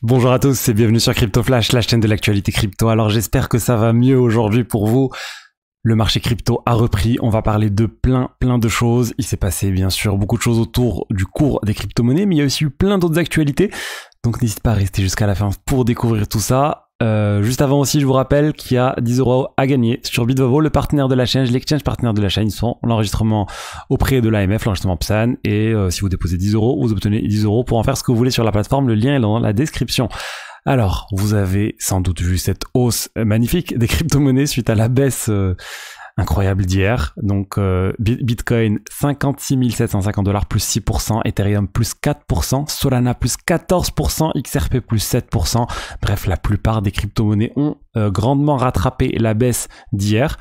Bonjour à tous et bienvenue sur Crypto Flash, la chaîne de l'actualité crypto. Alors j'espère que ça va mieux aujourd'hui pour vous. Le marché crypto a repris, on va parler de plein de choses. Il s'est passé bien sûr beaucoup de choses autour du cours des crypto-monnaies, mais il y a aussi eu plein d'autres actualités. Donc n'hésite pas à rester jusqu'à la fin pour découvrir tout ça. Juste avant aussi, je vous rappelle qu'il y a 10 € à gagner sur Bitvavo, le partenaire de la chaîne, l'exchange partenaire de la chaîne. Ils sont l'enregistrement auprès de l'AMF, l'enregistrement PSAN. Et si vous déposez 10 €, vous obtenez 10 € pour en faire ce que vous voulez sur la plateforme. Le lien est dans la description. Alors, vous avez sans doute vu cette hausse magnifique des crypto-monnaies suite à la baisse incroyable d'hier. Donc Bitcoin 56 750 $, plus 6%, Ethereum plus 4%, Solana plus 14%, XRP plus 7%. Bref, la plupart des crypto-monnaies ont grandement rattrapé la baisse d'hier.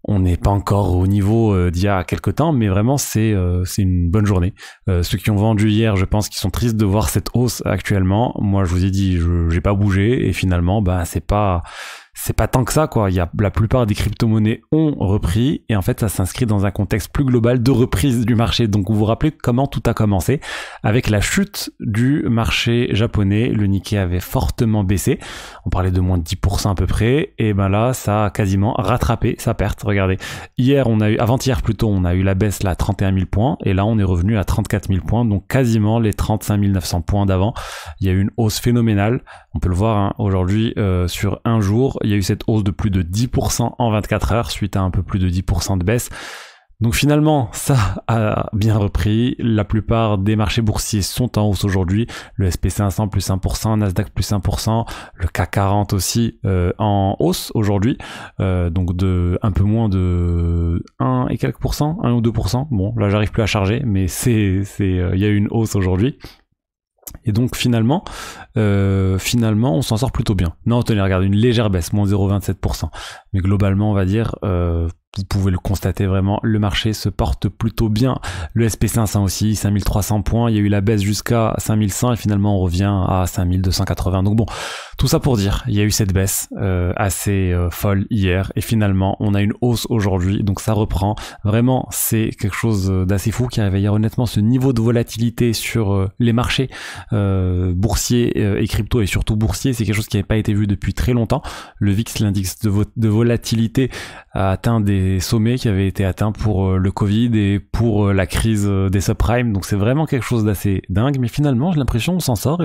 On n'est pas encore au niveau d'il y a quelques temps, mais vraiment c'est une bonne journée. Ceux qui ont vendu hier, je pense qu'ils sont tristes de voir cette hausse actuellement. Moi, je vous ai dit, j'ai pas bougé et finalement, c'est pas tant que ça, quoi. La plupart des crypto-monnaies ont repris et en fait ça s'inscrit dans un contexte plus global de reprise du marché. Donc vous vous rappelez comment tout a commencé avec la chute du marché japonais. Le Nikkei avait fortement baissé, on parlait de moins de 10% à peu près, et là ça a quasiment rattrapé sa perte. Regardez, avant-hier plutôt, on a eu la baisse là à 31 000 points et là on est revenu à 34 000 points, donc quasiment les 35 900 points d'avant. Il y a eu une hausse phénoménale, on peut le voir aujourd'hui sur un jour. Il y a eu cette hausse de plus de 10% en 24 heures suite à un peu plus de 10% de baisse. Donc finalement, ça a bien repris. La plupart des marchés boursiers sont en hausse aujourd'hui. Le SP500 plus 1%, Nasdaq plus 1%, le CAC 40 aussi en hausse aujourd'hui. Donc de un peu moins de 1 et quelques pourcents, 1 ou 2%. Bon, là j'arrive plus à charger, mais il y a eu une hausse aujourd'hui. Et donc finalement, on s'en sort plutôt bien. Non, tenez, regardez, une légère baisse, moins 0,27%. Mais globalement, on va dire, vous pouvez le constater vraiment, le marché se porte plutôt bien. Le SP500 aussi, 5300 points. Il y a eu la baisse jusqu'à 5100 et finalement on revient à 5280. Donc bon, tout ça pour dire, il y a eu cette baisse assez folle hier et finalement on a une hausse aujourd'hui. Donc ça reprend. Vraiment, c'est quelque chose d'assez fou qui arrive hier. Honnêtement, ce niveau de volatilité sur les marchés boursiers et crypto et surtout boursiers, c'est quelque chose qui n'avait pas été vu depuis très longtemps. Le VIX, l'indice de volatilité, a atteint des sommets qui avaient été atteints pour le Covid et pour la crise des subprimes. Donc c'est vraiment quelque chose d'assez dingue, mais finalement j'ai l'impression qu'on s'en sort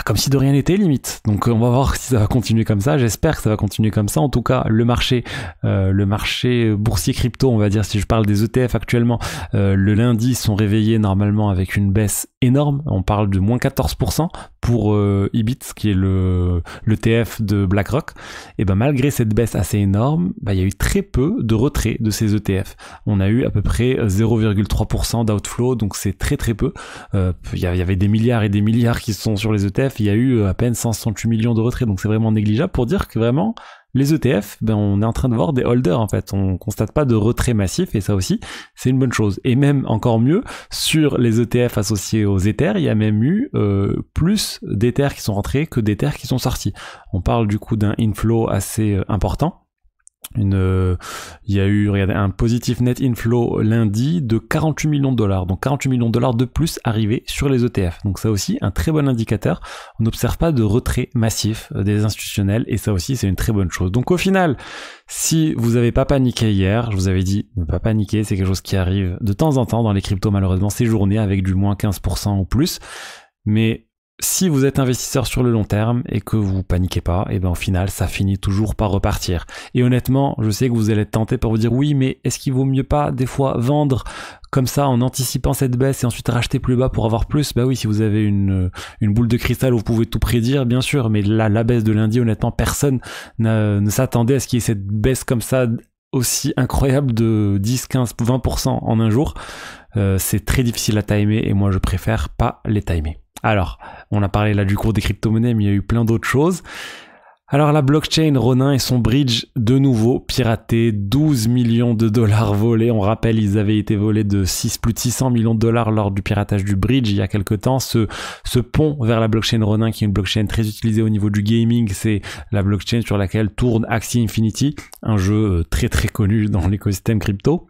comme si de rien n'était limite. Donc on va voir si ça va continuer comme ça. J'espère que ça va continuer comme ça. En tout cas, le marché boursier crypto, on va dire, si je parle des ETF actuellement, le lundi sont réveillés normalement avec une baisse énorme. On parle de moins 14% pour IBIT, qui est le l'ETF de BlackRock. Et malgré cette baisse assez énorme, il y a eu très peu de retrait de ces ETF. On a eu à peu près 0,3% d'outflow, donc c'est très peu. Il y avait des milliards et des milliards qui sont sur les ETF. Il y a eu à peine 168 millions de retraits, donc c'est vraiment négligeable pour dire que vraiment les ETF, on est en train de voir des holders en fait. On constate pas de retrait massif et ça aussi c'est une bonne chose. Et même encore mieux, sur les ETF associés aux Ethers, il y a même eu plus d'Ethers qui sont rentrés que d'Ethers qui sont sortis. On parle du coup d'un inflow assez important. Il y a eu, regardez, un positif net inflow lundi de 48 millions de $. Donc 48 millions de $ de plus arrivés sur les ETF. Donc ça aussi, un très bon indicateur. On n'observe pas de retrait massif des institutionnels et ça aussi, c'est une très bonne chose. Donc au final, si vous n'avez pas paniqué hier, je vous avais dit ne pas paniquer, c'est quelque chose qui arrive de temps en temps dans les cryptos malheureusement ces journées avec du moins 15% ou plus. Mais si vous êtes investisseur sur le long terme et que vous paniquez pas, au final, ça finit toujours par repartir. Et honnêtement, je sais que vous allez être tenté par vous dire oui, mais est-ce qu'il vaut mieux pas des fois vendre comme ça en anticipant cette baisse et ensuite racheter plus bas pour avoir plus? Oui, si vous avez une boule de cristal où vous pouvez tout prédire, bien sûr, mais là, la baisse de lundi, honnêtement, personne ne s'attendait à ce qu'il y ait cette baisse comme ça aussi incroyable de 10, 15, 20% en un jour. C'est très difficile à timer et moi je préfère pas les timer. Alors, on a parlé là du cours des crypto-monnaies, mais il y a eu plein d'autres choses. Alors la blockchain Ronin et son bridge de nouveau piraté, 12 millions de dollars volés. On rappelle, ils avaient été volés de plus de 600 millions de dollars lors du piratage du bridge il y a quelques temps. Ce pont vers la blockchain Ronin, qui est une blockchain très utilisée au niveau du gaming, c'est la blockchain sur laquelle tourne Axie Infinity, un jeu très connu dans l'écosystème crypto.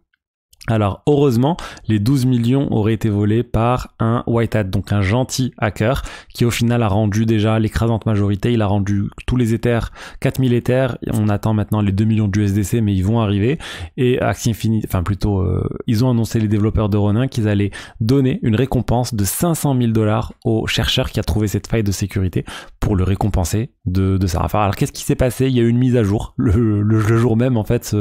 Alors heureusement, les 12 millions auraient été volés par un white hat, donc un gentil hacker, qui au final a rendu déjà l'écrasante majorité, il a rendu tous les Ethers, 4000 Ethers, on attend maintenant les 2 millions d'USDC, mais ils vont arriver, et Axie Infinity, enfin plutôt, ils ont annoncé, les développeurs de Ronin, qu'ils allaient donner une récompense de 500 000 $ au chercheur qui a trouvé cette faille de sécurité, pour le récompenser de ça. Enfin, alors qu'est-ce qui s'est passé? Il y a eu une mise à jour, le jour même en fait,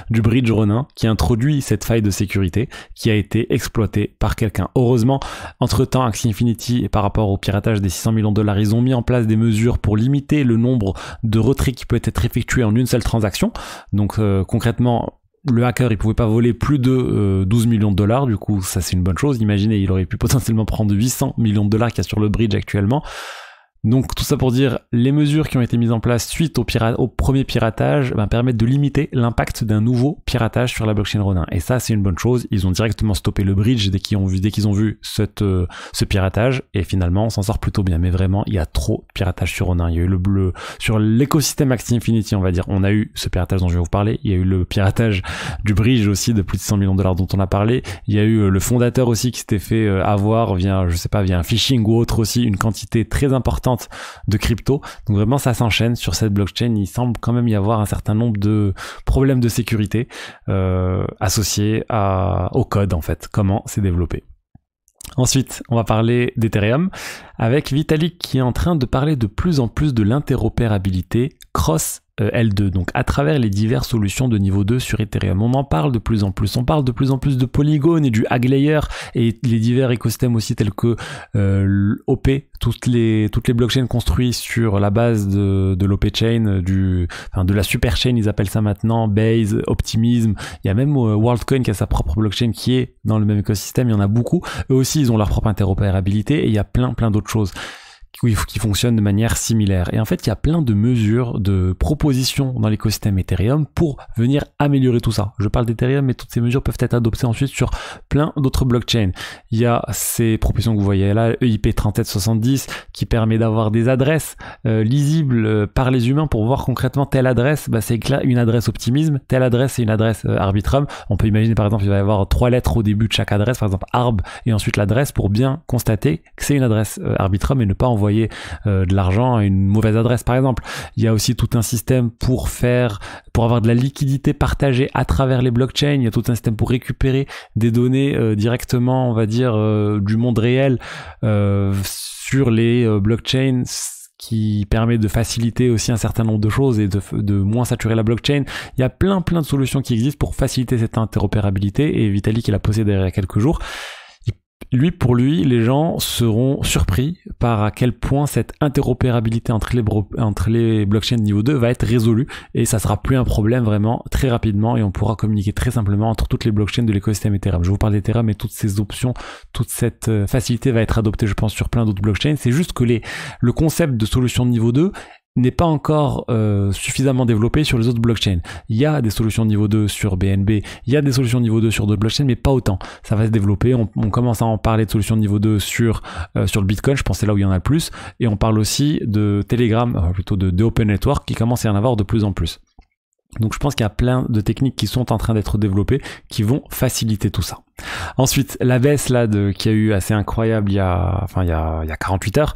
du bridge Ronin, qui introduit cette faille de sécurité qui a été exploitée par quelqu'un. Heureusement, entre-temps, Axie Infinity, par rapport au piratage des 600 millions $, ils ont mis en place des mesures pour limiter le nombre de retraits qui peut être effectué en une seule transaction. Donc concrètement, le hacker, il pouvait pas voler plus de 12 millions $, du coup ça c'est une bonne chose. Imaginez, il aurait pu potentiellement prendre 800 millions $ qu'il y a sur le bridge actuellement. Donc tout ça pour dire, les mesures qui ont été mises en place suite au premier piratage permettent de limiter l'impact d'un nouveau piratage sur la blockchain Ronin. Et ça, c'est une bonne chose. Ils ont directement stoppé le bridge dès qu'ils ont vu ce piratage. Et finalement, on s'en sort plutôt bien. Mais vraiment, il y a trop de piratage sur Ronin. Il y a eu le bleu sur l'écosystème Axie Infinity, on va dire. On a eu ce piratage dont je vais vous parler. Il y a eu le piratage du bridge aussi de plus de 100 millions $ dont on a parlé. Il y a eu le fondateur aussi qui s'était fait avoir via, je sais pas, via un phishing ou autre aussi, une quantité très importante de crypto. Donc vraiment ça s'enchaîne sur cette blockchain. Il semble quand même y avoir un certain nombre de problèmes de sécurité associés au code en fait, comment c'est développé. Ensuite, on va parler d'Ethereum avec Vitalik qui est en train de parler de plus en plus de l'interopérabilité cross L2, donc à travers les diverses solutions de niveau 2 sur Ethereum. On en parle de plus en plus, on parle de plus en plus de Polygon et du Hag Layer et les divers écosystèmes aussi tels que l'OP, toutes les blockchains construites sur la base de l'OP chain, de la super chain, ils appellent ça maintenant, Base, Optimism. Il y a même WorldCoin qui a sa propre blockchain qui est dans le même écosystème, il y en a beaucoup. Eux aussi, ils ont leur propre interopérabilité et il y a plein d'autres choses qui fonctionnent de manière similaire. Et en fait, il y a plein de mesures, de propositions dans l'écosystème Ethereum pour venir améliorer tout ça. Je parle d'Ethereum, mais toutes ces mesures peuvent être adoptées ensuite sur plein d'autres blockchains. Il y a ces propositions que vous voyez là, EIP 3770, qui permet d'avoir des adresses lisibles par les humains pour voir concrètement telle adresse, c'est une adresse Optimism, telle adresse c'est une adresse Arbitrum. On peut imaginer par exemple, il va y avoir 3 lettres au début de chaque adresse, par exemple Arb, et ensuite l'adresse pour bien constater que c'est une adresse Arbitrum et ne pas envoyer de l'argent à une mauvaise adresse par exemple. Il y a aussi tout un système pour avoir de la liquidité partagée à travers les blockchains. Il y a tout un système pour récupérer des données directement, on va dire, du monde réel sur les blockchains, qui permet de faciliter aussi un certain nombre de choses et de moins saturer la blockchain. Il y a plein de solutions qui existent pour faciliter cette interopérabilité et Vitalik il a posé derrière quelques jours. Pour lui, les gens seront surpris par à quel point cette interopérabilité entre les blockchains de niveau 2 va être résolue et ça sera plus un problème vraiment très rapidement et on pourra communiquer très simplement entre toutes les blockchains de l'écosystème Ethereum. Je vous parle d'Ethereum et toutes ces options, toute cette facilité va être adoptée je pense sur plein d'autres blockchains. C'est juste que le concept de solution de niveau 2 n'est pas encore suffisamment développé sur les autres blockchains. Il y a des solutions niveau 2 sur BNB, il y a des solutions niveau 2 sur d'autres blockchains, mais pas autant. Ça va se développer, on commence à en parler de solutions niveau 2 sur le Bitcoin, je pense que c'est là où il y en a le plus, et on parle aussi de Telegram, plutôt de Open Network, qui commence à y en avoir de plus en plus. Donc je pense qu'il y a plein de techniques qui sont en train d'être développées qui vont faciliter tout ça. Ensuite, la baisse là qui a eu assez incroyable il y a 48 heures,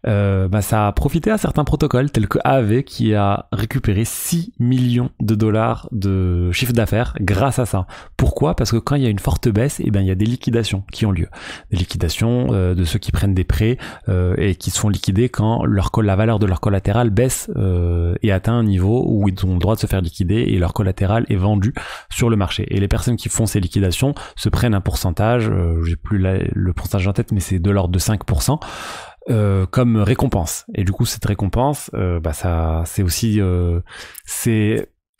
ça a profité à certains protocoles tels que Aave qui a récupéré 6 millions de dollars de chiffre d'affaires grâce à ça. Pourquoi? Parce que quand il y a une forte baisse, il y a des liquidations qui ont lieu. Des liquidations de ceux qui prennent des prêts et qui se font liquider quand la valeur de leur collatéral baisse et atteint un niveau où ils ont le droit de se faire liquider et leur collatéral est vendu sur le marché. Et les personnes qui font ces liquidations se prennent un pourcentage, j'ai plus le pourcentage en tête, mais c'est de l'ordre de 5%. Comme récompense. Et du coup, cette récompense, ça, c'est aussi,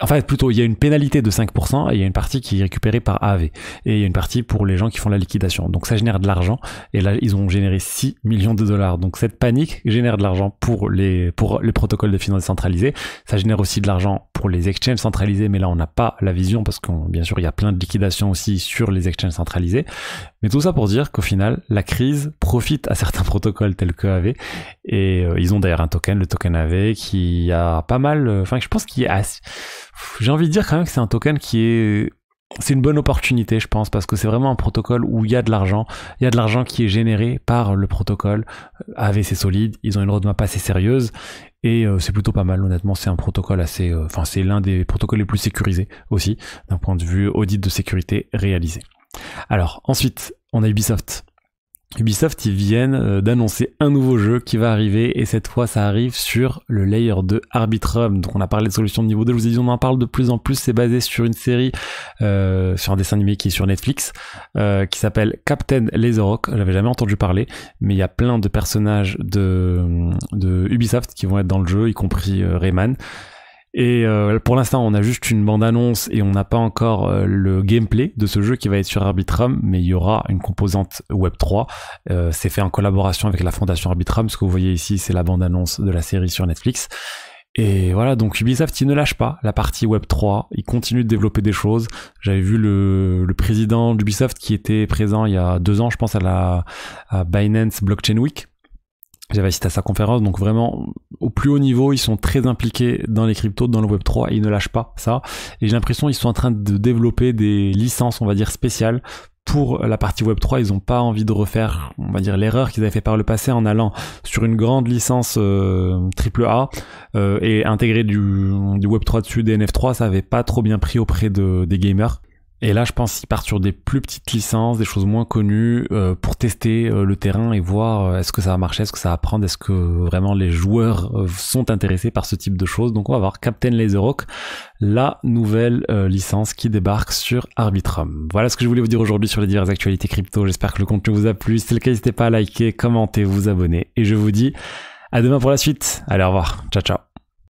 en fait, plutôt, il y a une pénalité de 5% et il y a une partie qui est récupérée par Aave. Et il y a une partie pour les gens qui font la liquidation. Donc ça génère de l'argent. Et là, ils ont généré 6 millions de dollars. Donc cette panique génère de l'argent pour les protocoles de finance décentralisés. Ça génère aussi de l'argent pour les exchanges centralisés. Mais là, on n'a pas la vision parce que, bien sûr, il y a plein de liquidations aussi sur les exchanges centralisés. Mais tout ça pour dire qu'au final, la crise profite à certains protocoles tels que Aave. Et ils ont d'ailleurs un token, le token Aave, qui a pas mal... je pense qu'il y a... J'ai envie de dire quand même que c'est un token qui est c'est une bonne opportunité, je pense, parce que c'est vraiment un protocole où il y a de l'argent. Il y a de l'argent qui est généré par le protocole. AVC solide, ils ont une roadmap assez sérieuse et c'est plutôt pas mal. Honnêtement, c'est un protocole assez... Enfin, c'est l'un des protocoles les plus sécurisés aussi, d'un point de vue audit de sécurité réalisé. Alors, ensuite, on a Ubisoft. Ubisoft, ils viennent d'annoncer un nouveau jeu qui va arriver et cette fois ça arrive sur le Layer 2 Arbitrum. Donc on a parlé de solutions de niveau 2, je vous ai dit on en parle de plus en plus, c'est basé sur une série, sur un dessin animé qui est sur Netflix, qui s'appelle Captain Laserhawk. J'avais jamais entendu parler, mais il y a plein de personnages de Ubisoft qui vont être dans le jeu, y compris Rayman. Et pour l'instant, on a juste une bande-annonce et on n'a pas encore le gameplay de ce jeu qui va être sur Arbitrum, mais il y aura une composante Web3. C'est fait en collaboration avec la fondation Arbitrum. Ce que vous voyez ici, c'est la bande-annonce de la série sur Netflix. Et voilà, donc Ubisoft, il ne lâche pas la partie Web3. Il continue de développer des choses. J'avais vu le président d'Ubisoft qui était présent il y a 2 ans, je pense, à Binance Blockchain Week. J'avais assisté à sa conférence, donc vraiment au plus haut niveau, ils sont très impliqués dans les cryptos, dans le Web3 et ils ne lâchent pas ça. Et j'ai l'impression qu'ils sont en train de développer des licences, on va dire, spéciales pour la partie Web3. Ils n'ont pas envie de refaire, on va dire, l'erreur qu'ils avaient fait par le passé en allant sur une grande licence AAA et intégrer du Web3 dessus, des NF3, ça avait pas trop bien pris auprès des gamers. Et là, je pense qu'ils partent sur des plus petites licences, des choses moins connues, pour tester le terrain et voir est-ce que ça va marcher, est-ce que ça va prendre, est-ce que vraiment les joueurs sont intéressés par ce type de choses. Donc on va voir Captain Laserhawk, la nouvelle licence qui débarque sur Arbitrum. Voilà ce que je voulais vous dire aujourd'hui sur les diverses actualités crypto. J'espère que le contenu vous a plu. Si c'est le cas, n'hésitez pas à liker, commenter, vous abonner. Et je vous dis à demain pour la suite. Allez, au revoir. Ciao, ciao.